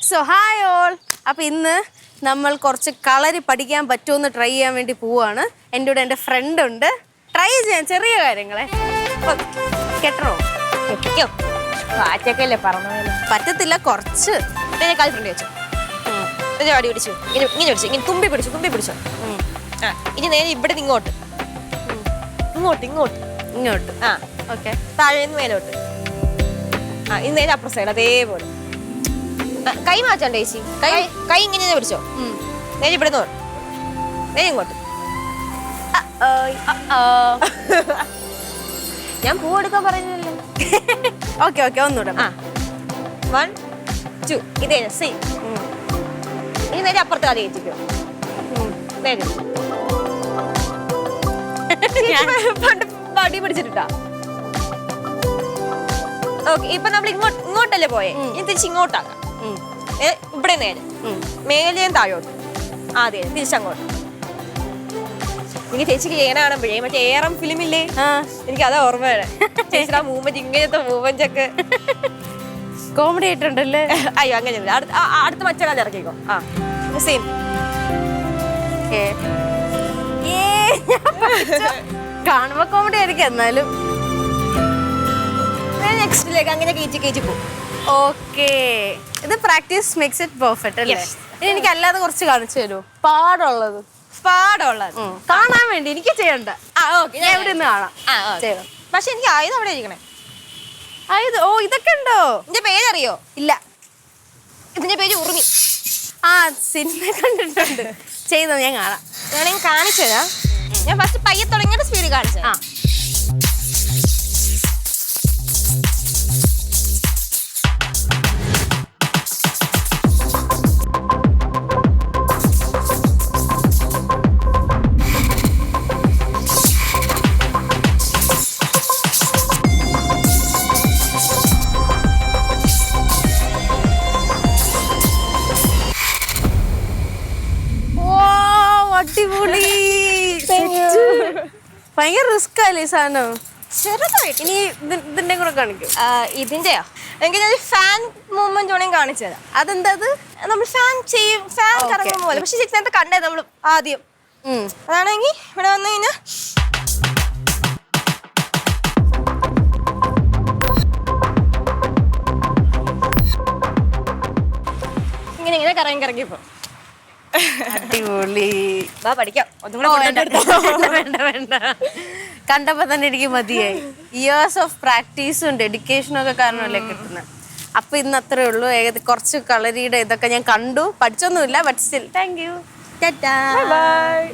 So hi all. അപ്പോൾ ഇന്ന് നമ്മൾ കുറച്ച് കളരി പഠിക്കാൻ പറ്റുമെന്ന് ട്രൈ ചെയ്യാൻ വേണ്ടി പോവാണ്. എൻ്റെ കൂടെ എൻ്റെ ഫ്രണ്ട് ഉണ്ട്. ട്രൈ ചെയ്യാൻ ചെറിയ കാര്യങ്ങളെ കെട്ടണോ? കെട്ടിക്കോ, കാറ്റൊക്കെയല്ലേ പറഞ്ഞത്. പറ്റത്തില്ല, കുറച്ച് കാൽ ഫ്രണ്ട് വെച്ചു, അടി പിടിച്ചു, ഇങ്ങനെ പിടിച്ചു, ഇങ്ങനെ തുമ്പി പിടിച്ചു. ആ, ഇനി നേരെ ഇവിടെ നിന്ന് ഇങ്ങോട്ട് ഇങ്ങോട്ട്. ആ, ഓക്കെ. താഴേന്ന് മേലോട്ട്. ആ, ഇനി നേരെ അപ്പുറ സൈഡ് അതേപോലെ. കൈ മാറ്റണ്ടേ ചേച്ചി? കൈ ഇങ്ങനെ പിടിച്ചോ. നേരെ ഇവിടെ നിന്ന് നേരെ ഇങ്ങോട്ട്. ഞാൻ പൂ എടുക്കാൻ പറയുന്നല്ലോ. ഓക്കെ ഓക്കെ, ഒന്നുകൂടെ. 1 2 ഇതേ സി. ഇനി നേരെ അപ്പുറത്ത് ആദ്യം ചേച്ചിക്കോ. നേരെ പണ്ട് വടി പിടിച്ചിട്ടാ. ഓക്കെ, ഇപ്പൊ നമ്മൾ ഇങ്ങോട്ടല്ലേ പോയേ, ഇനി തിരിച്ച് ഇങ്ങോട്ടാക്കാം. ഇവിടെ നേരെ മേലെയും താഴോട്ട്. ആദ്യം തിരിച്ചങ്ങോട്ട്. എനിക്ക് ചേച്ചിക്ക് ചെയ്യാനാകുമ്പോഴേ മറ്റേ ഏറം ഫിലിമില്ലേ, എനിക്ക് അതാ ഓർമ്മയാണ്. ചേച്ചിയുടെ മൂവ്മെന്റ്, ഇങ്ങനത്തെ മൂവ്മെന്റ് ഒക്കെ കോമഡി ആയിട്ടുണ്ടല്ലേ. അയ്യോ, അങ്ങനെ അടുത്ത മറ്റേ ഇറക്കിക്കോ. ആ, സെയിം. കാണുമ്പോ കോമഡി ആയിരിക്കും, എന്നാലും നെക്സ്റ്റിലേക്ക് അങ്ങനെ കേറ്റി പോകും. ഓക്കെ, ഇത് പ്രാക്ടീസ് മേക്സ് ഇറ്റ് പെർഫെക്റ്റ് അല്ലേ? എനിക്ക് അല്ലാതെ കുറച്ച് കാണിച്ചു തരുമോ? പാടുള്ളത് കാണാൻ വേണ്ടി എനിക്ക് ചെയ്യണ്ട. ഞാൻ എവിടെ നിന്ന് കാണാം. പക്ഷെ എനിക്ക് ആയുധം അവിടെ ഇരിക്കണേ. ആയുധം? ഓ, ഇതൊക്കെ ഉണ്ടോ? ഇതിന്റെ പേരറിയോ? ഇല്ല. ഇതിന്റെ പേര് ഉറുമി. ആ, സിനിമ കണ്ടിട്ടുണ്ട്. ചെയ്തോ, ഞാൻ കാണാം. വേണമെങ്കിൽ കാണിച്ചതാ. ഞാൻ ഫസ്റ്റ് പയ്യെ തുടങ്ങിയിട്ട് സ്പീഡ് കാണിച്ചത്. ആ, ഭയങ്കര റിസ്ക് അല്ലേ ഈ സാധനം? ചെറുതായിട്ട്. ഇനി ഇതിന്റെ കൂടെ കാണിക്കും. ഇതിന്റെയോ? എനിക്ക് ഞാൻ ഫാൻ മൂവ്മെന്റ് വേണമെങ്കിൽ കാണിച്ചു തരാം. അതെന്താ? അത് നമ്മൾ ഫാൻ ചെയ്യും, ഫാൻ കറങ്ങുന്ന പോലെ. പക്ഷെ ചേച്ചി കണ്ടേ നമ്മൾ ആദ്യം. അതാണെങ്കിൽ ഇവിടെ വന്നു കഴിഞ്ഞാൽ ഇങ്ങനെ ഇങ്ങനെ കറങ്ങിപ്പോ. അടിപൊളി. പഠിക്കാം. വേണ്ട, കണ്ടപ്പോ തന്നെ എനിക്ക് മതിയായി. ഇയേഴ്സ് ഓഫ് പ്രാക്ടീസും ഡെഡിക്കേഷനും ഒക്കെ കാരണമല്ലേ കിട്ടുന്നത്. അപ്പൊ ഇന്ന് അത്രേ ഉള്ളൂ. കുറച്ച് കളരിയുടെ ഇതൊക്കെ ഞാൻ കണ്ടു, പഠിച്ചൊന്നുമില്ല. But still thank you. By.